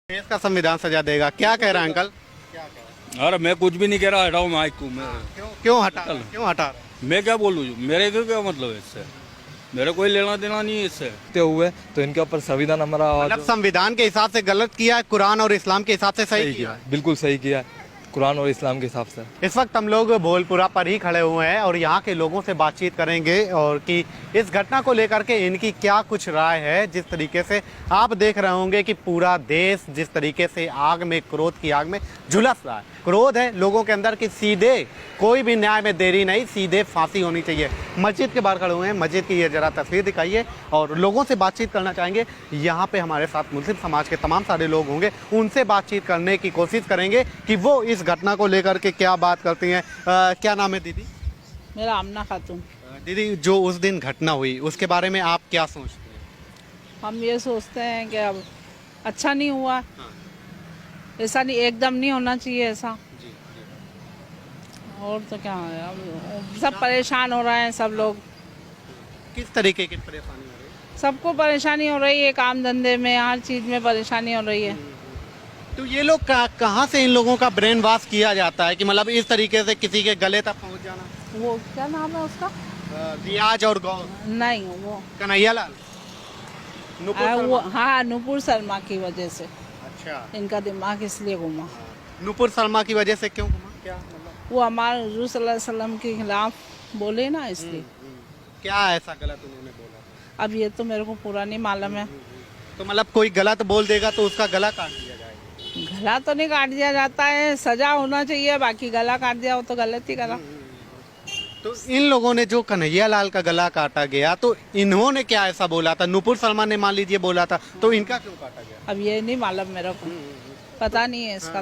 देश का संविधान सजा देगा, क्या कह रहा है अंकल? अरे मैं कुछ भी नहीं कह रहा, हटाओ माइक को। क्यों हटा रहे हैं? मैं क्या बोलूँ, मेरे को क्या मतलब है इससे? मेरे कोई लेना देना नहीं है इससे। हुए तो इनके ऊपर संविधान हमारा मतलब संविधान के हिसाब से गलत किया है, कुरान और इस्लाम के हिसाब से सही किया है। बिल्कुल सही किया है, कुरान और इस्लाम के हिसाब से। इस वक्त हम लोग भोलपुरा पर ही खड़े हुए हैं और यहाँ के लोगों से बातचीत करेंगे और कि इस घटना को लेकर के इनकी क्या कुछ राय है। जिस तरीके से आप देख रहे होंगे कि पूरा देश जिस तरीके से आग में, क्रोध की आग में झुलस रहा है। क्रोध है लोगों के अंदर कि सीधे कोई भी न्याय में देरी नहीं, सीधे फांसी होनी चाहिए। मस्जिद के बाहर खड़े हुए हैं, मस्जिद की ये जरा तस्वीर दिखाइए और लोगों से बातचीत करना चाहेंगे। यहाँ पे हमारे साथ मुस्लिम समाज के तमाम सारे लोग होंगे, उनसे बातचीत करने की कोशिश करेंगे कि वो इस घटना को लेकर के क्या बात करती हैं। क्या नाम है दीदी? मेरा आमना खातून। दीदी, जो उस दिन घटना हुई उसके बारे में आप क्या सोचते हैं? हम ये सोचते हैं कि अब अच्छा नहीं हुआ, ऐसा नहीं, एकदम नहीं होना चाहिए ऐसा। और तो क्या है, अब सब परेशान हो रहे हैं, सब लोग। किस तरीके की परेशानी हो रही है? सबको परेशानी हो रही है, काम धंधे में, हर चीज में परेशानी हो रही है। तो ये लोग कहाँ से इन लोगों का ब्रेन वॉश किया जाता है कि मतलब इस तरीके से किसी के गले तक पहुंच जाना? वो क्या नाम है उसका? रियाज और गौर? नहीं, वो कन्हैया लाल, वो हाँ, नुपुर शर्मा की वजह से अच्छा, इनका दिमाग इसलिए घूमा। नुपुर शर्मा की वजह से क्यों घुमा? क्या मतलब? वो हमारे हुजूर सल्लल्लाहु अलैहि वसल्लम के खिलाफ बोले ना, इसलिए। क्या ऐसा गलत उन्होंने बोला? अब ये तो मेरे को पूरा नहीं मालूम है। तो मतलब कोई गलत बोल देगा तो उसका गला काट दिया जाएगा? गला तो नहीं काट दिया जाता है, सजा होना चाहिए, बाकी गला काट दिया हो तो गलत ही करा। तो इन लोगों ने जो कन्हैया लाल का गला काटा गया, तो इन्होंने क्या ऐसा बोला था? नुपुर शर्मा ने मान लीजिए बोला था, तो इनका क्यों काटा गया? अब ये नहीं मालूम मेरे को, पता नहीं है इसका।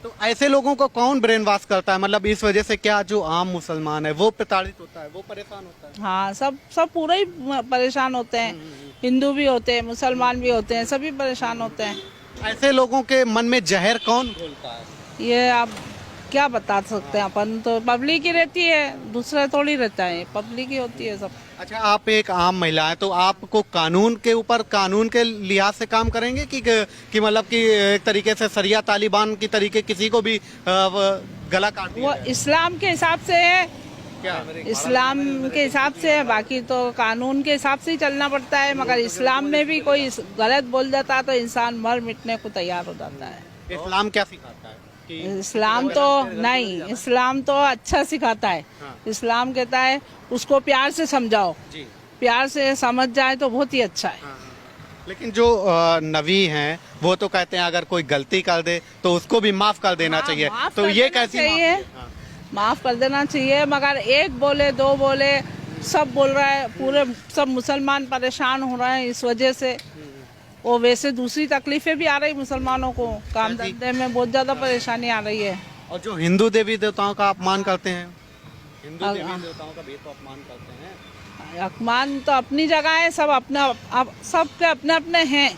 तो ऐसे लोगों को कौन ब्रेन वॉश करता है? मतलब इस वजह से क्या जो आम मुसलमान है वो प्रताड़ित होता है, वो परेशान होता है? हाँ, सब पूरे ही परेशान होते हैं। हिंदू भी होते हैं, मुसलमान भी होते हैं, सभी परेशान होते हैं। ऐसे लोगों के मन में जहर कौन घोलता है? ये आप क्या बता सकते हैं, अपन तो पब्लिक ही रहती है, दूसरा थोड़ी रहता है, पब्लिक ही होती है सब। अच्छा, आप एक आम महिला है तो आपको कानून के ऊपर, कानून के लिहाज से काम करेंगे कि मतलब कि एक तरीके से सरिया तालिबान की तरीके किसी को भी गला काट दिया वो जाए? इस्लाम के हिसाब से है, क्या? इस्लाम के हिसाब से है, बाकी तो कानून के हिसाब से ही चलना पड़ता है। मगर इस्लाम में भी कोई गलत बोल जाता है तो इंसान मर मिटने को तैयार हो जाता है। इस्लाम क्या सिखाता है? इस्लाम तो नहीं, इस्लाम तो अच्छा सिखाता है। इस्लाम कहता है उसको प्यार से समझाओ, प्यार से समझ जाए तो बहुत ही अच्छा है। लेकिन जो नबी हैं वो तो कहते हैं अगर कोई गलती कर दे तो उसको भी माफ कर देना चाहिए। तो ये कैसी चाहिए? माफ कर देना चाहिए, मगर एक बोले, दो बोले, सब बोल रहा है, पूरे सब मुसलमान परेशान हो रहे हैं इस वजह से। वो वैसे दूसरी तकलीफें भी आ रही मुसलमानों को, काम धंधे में बहुत ज्यादा परेशानी आ रही है। और जो हिंदू देवी देवताओं का अपमान करते हैं, हिंदू देवी देवताओं का भी तो अपमान करते हैं। अपमान तो अपनी जगह है, सब अपना, सबके अपने अपने हैं।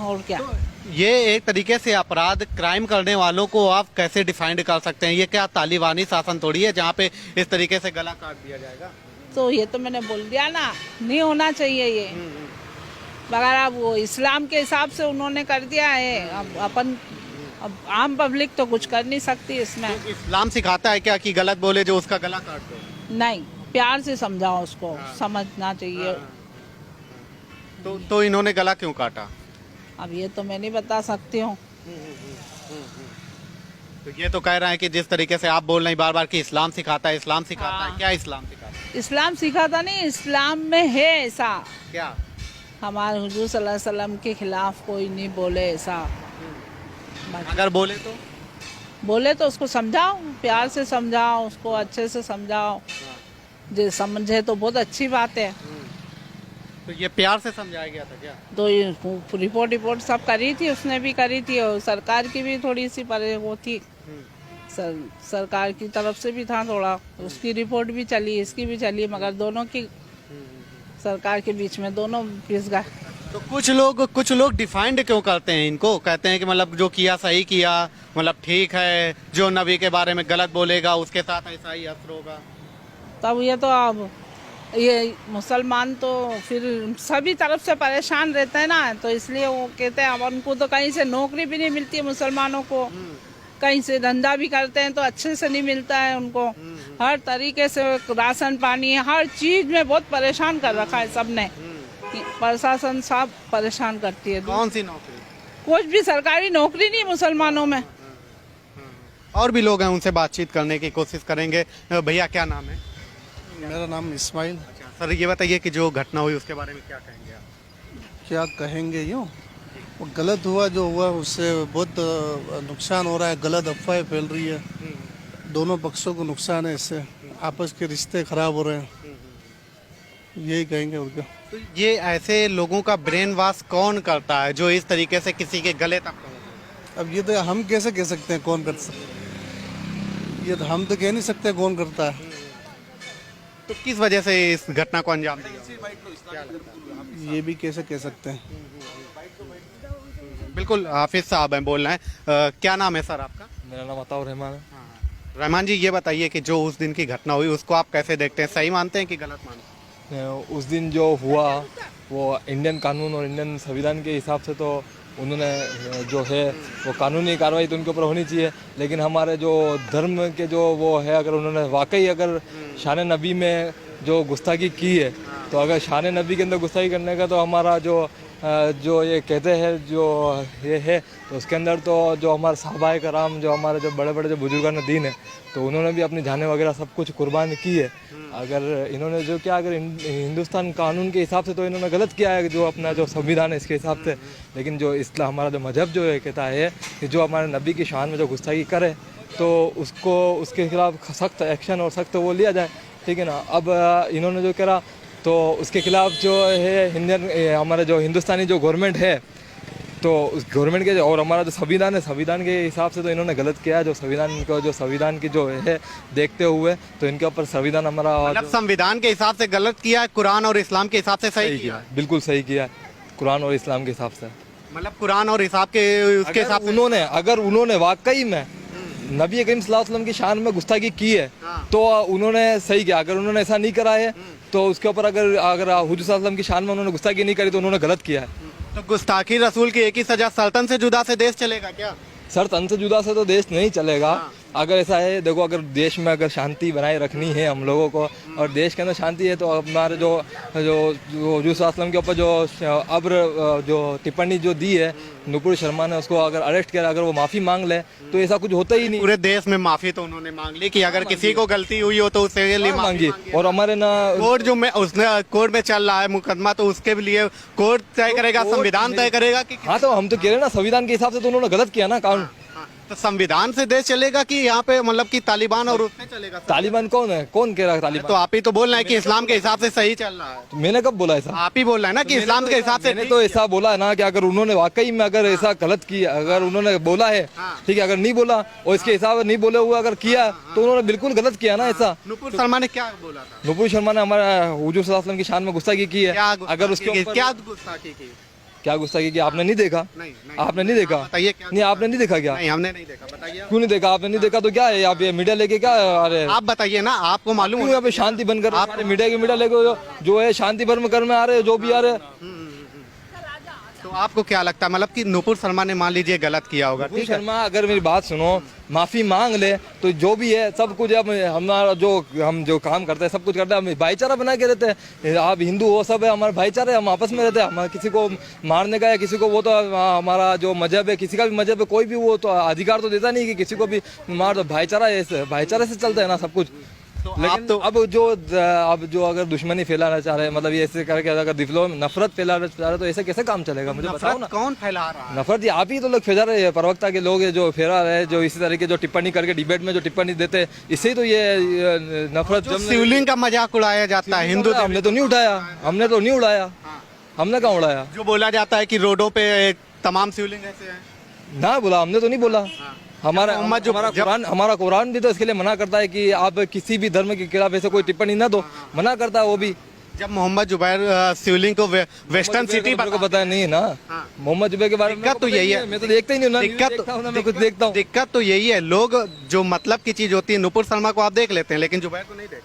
और क्या? तो ये एक तरीके से अपराध, क्राइम करने वालों को आप कैसे डिफाइंड कर सकते हैं? ये क्या तालिबानी शासन थोड़ी है जहाँ पे इस तरीके से गला काट दिया जाएगा? तो ये तो मैंने बोल दिया ना, नहीं होना चाहिए ये। मगर अब वो इस्लाम के हिसाब से उन्होंने कर दिया है, अब आम पब्लिक तो कुछ कर नहीं सकती इसमें। तो इस्लाम सिखाता है क्या कि गलत बोले जो उसका गला काट दो? नहीं, प्यार से समझाओ उसको, समझना चाहिए। तो इन्होंने गला क्यों काटा? अब ये तो मैं नहीं बता सकती हूँ। तो ये तो कह रहे हैं कि जिस तरीके से आप बोल रहे हैं बार बार कि इस्लाम सिखाता है, इस्लाम सिखाता है, क्या इस्लाम सिखाता है? इस्लाम सिखाता नहीं, इस्लाम में है ऐसा। क्या? हमारे हुजूर सल्लल्लाहु अलैहि वसल्लम के खिलाफ कोई नहीं बोले ऐसा। अगर बोले तो उसको समझाओ, प्यार से समझाओ, उसको अच्छे से समझाओ, जो समझे तो बहुत अच्छी बात है। तो ये प्यार से समझाया गया था क्या? तो ये रिपोर्ट सब करी थी, उसने भी करी थी, और सरकार की भी थोड़ी सी वो थी, सरकार की तरफ से भी था थोड़ा, उसकी रिपोर्ट भी चली, इसकी भी चली, मगर दोनों की, सरकार के बीच में दोनों पिस गए। तो कुछ लोग डिफाइंड क्यों करते हैं इनको? कहते हैं कि मतलब जो किया सही किया, मतलब ठीक है, जो नबी के बारे में गलत बोलेगा उसके साथ ऐसा ही असर होगा। तब ये तो अब ये मुसलमान तो फिर सभी तरफ से परेशान रहते हैं ना, तो इसलिए वो कहते हैं अब उनको तो कहीं से नौकरी भी नहीं मिलती है मुसलमानों को, कहीं से धंधा भी करते हैं तो अच्छे से नहीं मिलता है उनको, हर तरीके से राशन पानी हर चीज में बहुत परेशान कर रखा है सबने। प्रशासन सब परेशान करती है। कौन सी नौकरी? कुछ भी सरकारी नौकरी नहीं मुसलमानों में। और भी लोग हैं, उनसे बातचीत करने की कोशिश करेंगे। भैया क्या नाम है? मेरा नाम इस्माइल। सर ये बताइए कि जो घटना हुई उसके बारे में क्या कहेंगे आप? क्या कहेंगे, यूँ वो गलत हुआ जो हुआ, उससे बहुत नुकसान हो रहा है, गलत अफवाहें फैल रही है, दोनों पक्षों को नुकसान है, इससे आपस के रिश्ते खराब हो रहे हैं, यही कहेंगे और क्या। तो ये ऐसे लोगों का ब्रेन वॉश कौन करता है जो इस तरीके से किसी के गले तक पहुंचे? अब ये तो हम कैसे कह सकते हैं कौन कर सकते, ये तो हम तो कह नहीं सकते कौन करता है। तो किस वजह से इस घटना को अंजाम दिया? ये भी कैसे कह सकते हैं। बिल्कुल, हाफिज साहब हैं, बोल रहे हैं। क्या नाम है सर आपका? मेरा नाम अताउर रहमान है। रहमान जी ये बताइए कि जो उस दिन की घटना हुई उसको आप कैसे देखते हैं, सही मानते हैं कि गलत मानते हैं? उस दिन जो हुआ वो इंडियन कानून और इंडियन संविधान के हिसाब से तो उन्होंने जो है वो कानूनी कार्रवाई तो उनके ऊपर होनी चाहिए, लेकिन हमारे जो धर्म के जो वो है, अगर उन्होंने वाकई अगर शान नबी में जो गुस्ताखी की है, तो अगर शान नबी के अंदर गुस्ताखी करने का तो हमारा जो ये कहते हैं जो ये है, तो उसके अंदर तो जो हमारे साहबाए कराम, जो हमारे जो बड़े बड़े जो बुजुर्गान दीन है, तो उन्होंने भी अपनी जानें वगैरह सब कुछ कुर्बान की है। अगर इन्होंने जो क्या, अगर हिंदुस्तान कानून के हिसाब से तो इन्होंने गलत किया है, जो अपना जो संविधान है इसके हिसाब से, लेकिन जो इस्लाम हमारा जो मजहब जो है कहता है कि जो हमारे नबी की शान में जो गुस्ताखी करे तो उसको उसके खिलाफ सख्त एक्शन और सख्त वो लिया जाए, ठीक है ना। अब इन्होंने जो करा तो उसके खिलाफ जो है हमारे जो हिंदुस्तानी जो गवर्नमेंट है, तो उस गवर्नमेंट के और हमारा जो संविधान है, संविधान के हिसाब से तो इन्होंने गलत किया है। जो संविधान की जो है देखते हुए तो इनके ऊपर संविधान हमारा मतलब संविधान के हिसाब से गलत किया है, कुरान और इस्लाम के हिसाब से सही किया है। बिल्कुल सही किया है, कुरान और इस्लाम के हिसाब से। मतलब कुरान और हिसाब के उसके हिसाब से अगर उन्होंने वाकई में नबी करीम सल्लल्लाहु अलैहि वसल्लम की शान में गुस्ताखी की है तो उन्होंने सही किया। अगर उन्होंने ऐसा नहीं करा है तो उसके ऊपर अगर हुजूर सल्लल्लाहु अलैहि वसल्लम की शान में उन्होंने गुस्ताखी नहीं करी तो उन्होंने गलत किया है। तो गुस्ताखी रसूल की एक ही सजा, सल्तन से जुदा से देश चलेगा क्या? सर तन से जुदा से तो देश नहीं चलेगा। अगर ऐसा है, देखो अगर देश में अगर शांति बनाए रखनी है हम लोगों को और देश के अंदर शांति है, तो हमारे जो हुजूर सल्लल्लाहु अलैहि वसल्लम के ऊपर जो अब्र जो टिप्पणी जो दी है नुपुर शर्मा ने, उसको अगर अरेस्ट किया, अगर वो माफ़ी मांग ले तो ऐसा कुछ होता ही नहीं। पूरे देश में माफी तो उन्होंने मांग ली कि अगर किसी को गलती हुई हो तो उसके लिए मांगी। और हमारे ना कोर्ट जो में उसने कोर्ट में चल रहा है मुकदमा, तो उसके लिए कोर्ट तय करेगा, संविधान तय करेगा कि हाँ, तो हम तो कह रहे हैं ना संविधान के हिसाब से तो उन्होंने गलत किया ना कानून। तो संविधान से देश चलेगा कि यहाँ पे मतलब कि तालिबान और उसमें चलेगा? तालिबान कौन है, कौन कह रहा है तालिबान? तो आप ही तो बोल रहे हैं कि इस्लाम के हिसाब से सही चल रहा है। तो मैंने कब बोला ऐसा? आप ही बोल रहे हैं ना कि इस्लाम के हिसाब से। मैंने तो ऐसा बोला है ना कि अगर उन्होंने वाकई में अगर ऐसा गलत किया, अगर उन्होंने बोला है ठीक है, अगर नहीं बोला और इसके हिसाब से नहीं बोले हुए अगर किया तो उन्होंने बिल्कुल गलत किया ना। ऐसा नुपुर शर्मा ने क्या बोला था? नुपुर शर्मा ने हमारा हुजूर सल्लल्लाहु अलैहि वसल्लम की शान में गुस्ताखी की है। अगर उसके क्या गुस्ताखी की? क्या गुस्ताखी की आपने नहीं देखा? नहीं, आपने नहीं देखा? बताइए क्या? नहीं, आपने नहीं देखा क्या? नहीं, हमने नहीं देखा। बताइए क्यों नहीं देखा? आपने नहीं देखा तो क्या है, आप ये मीडिया लेके क्या? अरे आप बताइए ना, आपको मालूम क्यों यहाँ पे शांति बंद कर आप मीडिया लेके जो है शांति भंग करने आ रहे, जो भी आ रहे। तो आपको क्या लगता है मतलब कि नुपुर शर्मा ने मान लीजिए गलत किया होगा, नुपुर शर्मा अगर मेरी बात सुनो, माफी मांग ले तो जो भी है सब कुछ, अब हमारा हम जो काम करते हैं सब कुछ करते हैं, हम भाईचारा बना के रहते हैं। आप हिंदू हो, सब है हमारे भाईचारे, हम आपस में रहते हैं। हमारे किसी को मारने का या किसी को वो तो हमारा जो मजहब है, किसी का भी मजहब है, कोई भी वो तो अधिकार तो देता नहीं कि किसी को भी मार दो। भाईचारा भाईचारे से चलता है ना सब कुछ। लेकिन तो अब जो अगर दुश्मनी फैलाना चाह रहे हैं, मतलब ये ऐसे करके अगर दिलों में नफरत फैलाना चाह रहे हैं, तो ऐसे कैसे काम चलेगा? मुझे बताओ ना। कौन फैला रहा है नफरत? ये आप ही तो लोग फैला रहे हैं, प्रवक्ता के लोग जो फैला रहे हैं, जो इसी तरह के जो टिप्पणी करके डिबेट में जो टिप्पणी देते हैं, इससे ही तो ये नफरत। शिवलिंग का मजाक उड़ाया जाता है हिंदू। हमने तो नहीं उठाया, हमने तो नहीं उड़ाया। हमने कहाँ उड़ाया? जो बोला जाता है कि रोडों पे तमाम शिवलिंग ऐसे हैं, ना बोला, हमने तो नहीं बोला। हमारा कुरान भी तो इसके लिए मना करता है कि आप किसी भी धर्म के खिलाफ ऐसे कोई टिप्पणी ना दो, मना करता है वो भी। जब मोहम्मद जुबैर शिवलिंग को वेस्टर्न सिटी को पता नहीं है ना मोहम्मद जुबैर के बारे में। दिक्कत तो यही है, मैं तो देखता ही नहीं, दिक्कत तो यही है। लोग जो मतलब की चीज होती है, नुपुर शर्मा को आप देख लेते हैं लेकिन जुबैर को नहीं देखते।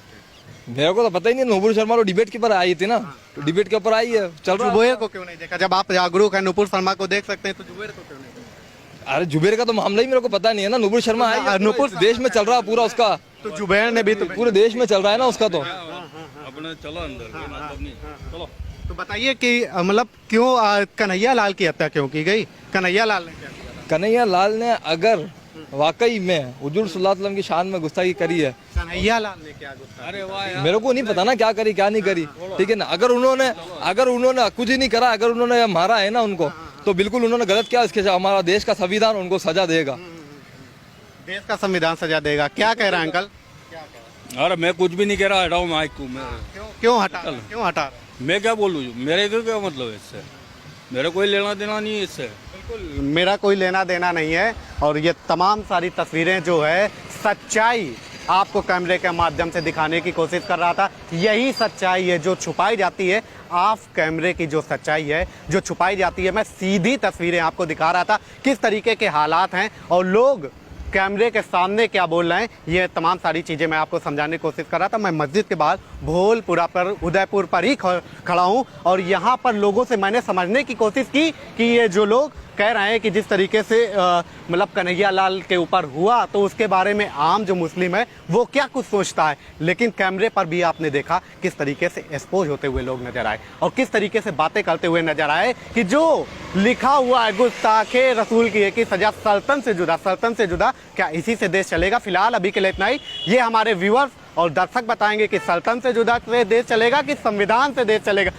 मेरे को तो पता ही नहीं, नुपुर शर्मा तो डिबेट के ऊपर आई थी ना, तो डिबेट के ऊपर आई है, चल रहा है। जुबैर को क्यों नहीं देखा? जब आप जागरूक हैं, नुपुर शर्मा को देख सकते हैं, तो जुबैर को क्यों नहीं देखा? अरे जुबेर का तो मामला ही मेरे को पता नहीं है ना, नुपुर शर्मा आई है, नुपुर देश में चल रहा है पूरा उसका, तो जुबैर ने भी तो पूरे देश में चल रहा है ना उसका। तो अपने चलो अंदर, कोई मतलब नहीं, चलो। तो बताइए कि मतलब क्यों कन्हैया लाल की हत्या क्यों की गई? कन्हैया लाल ने क्या किया? कन्हैया लाल ने अगर वाकई में हुजूर सल्लल्लाहु अलैहि वसल्लम की शान में गुस्ताखी करी है, कन्हैया लाल ने क्या गुस्सा? अरे वाह यार, मेरे को नहीं पता ना क्या करी क्या नहीं करी, ठीक है ना। अगर उन्होंने कुछ ही नहीं करा, अगर उन्होंने मारा है ना उनको, तो बिल्कुल उन्होंने गलत किया। इसके हमारा देश का संविधान उनको सजा देगा, देश का संविधान सजा देगा। क्या कह रहे हैं अंकल? अरे मैं कुछ भी नहीं कह रहा, हटाओ माइक को। क्यों हटा? क्यों हटा? मैं क्या बोलूँ, मेरे इधर क्या मतलब है इससे? मेरा कोई लेना देना नहीं है इससे। बिल्कुल मेरा कोई लेना देना नहीं है। और ये तमाम सारी तस्वीरें जो है, सच्चाई आपको कैमरे के माध्यम से दिखाने की कोशिश कर रहा था। यही सच्चाई है जो छुपाई जाती है, ऑफ कैमरे की जो सच्चाई है जो छुपाई जाती है। मैं सीधी तस्वीरें आपको दिखा रहा था, किस तरीके के हालात हैं और लोग कैमरे के सामने क्या बोल रहे हैं, ये तमाम सारी चीज़ें मैं आपको समझाने की कोशिश कर रहा था। मैं मस्जिद के बाद भोलपुरा पर, उदयपुर पर ही खड़ा हूँ और यहाँ पर लोगों से मैंने समझने की कोशिश की कि ये जो लोग कह रहे हैं कि जिस तरीके से मतलब कन्हैया लाल के ऊपर हुआ, तो उसके बारे में आम जो मुस्लिम है वो क्या कुछ सोचता है। लेकिन कैमरे पर भी आपने देखा किस तरीके से एक्सपोज होते हुए लोग नजर आए और किस तरीके से बातें करते हुए नजर आए कि जो लिखा हुआ है गुस्ताखे रसूल की है कि सजा सल्तन से जुदा, क्या इसी से देश चलेगा? फिलहाल अभी के लिए इतना ही। ये हमारे व्यूअर्स और दर्शक बताएंगे कि सल्तन से जुदा देश चलेगा कि संविधान से देश चलेगा।